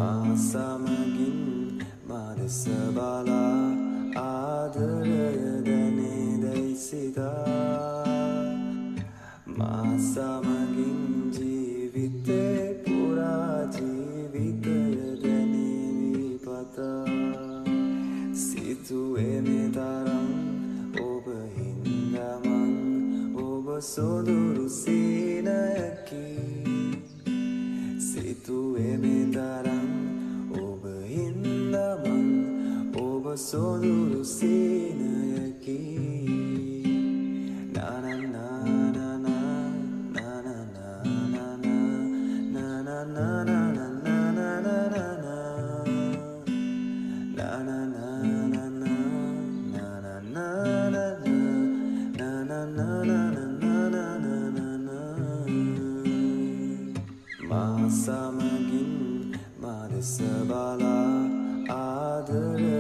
සමගින් මාදෙස බලා ආදරය දැනේදැයි සිතා මා සමගින් ජීවිතේ පුරා ජීවිතය දැනේවි පතා සිතුවේ මේ තරම් ඔබ හින්දමන් ඔබ සොදුරු සීනයකි සිතුවේ මේ තරම් ඔබ හින්දමන් ඔබ සොදුරු සීනයකි මා සමගින් මාදෙස බලා ආදරය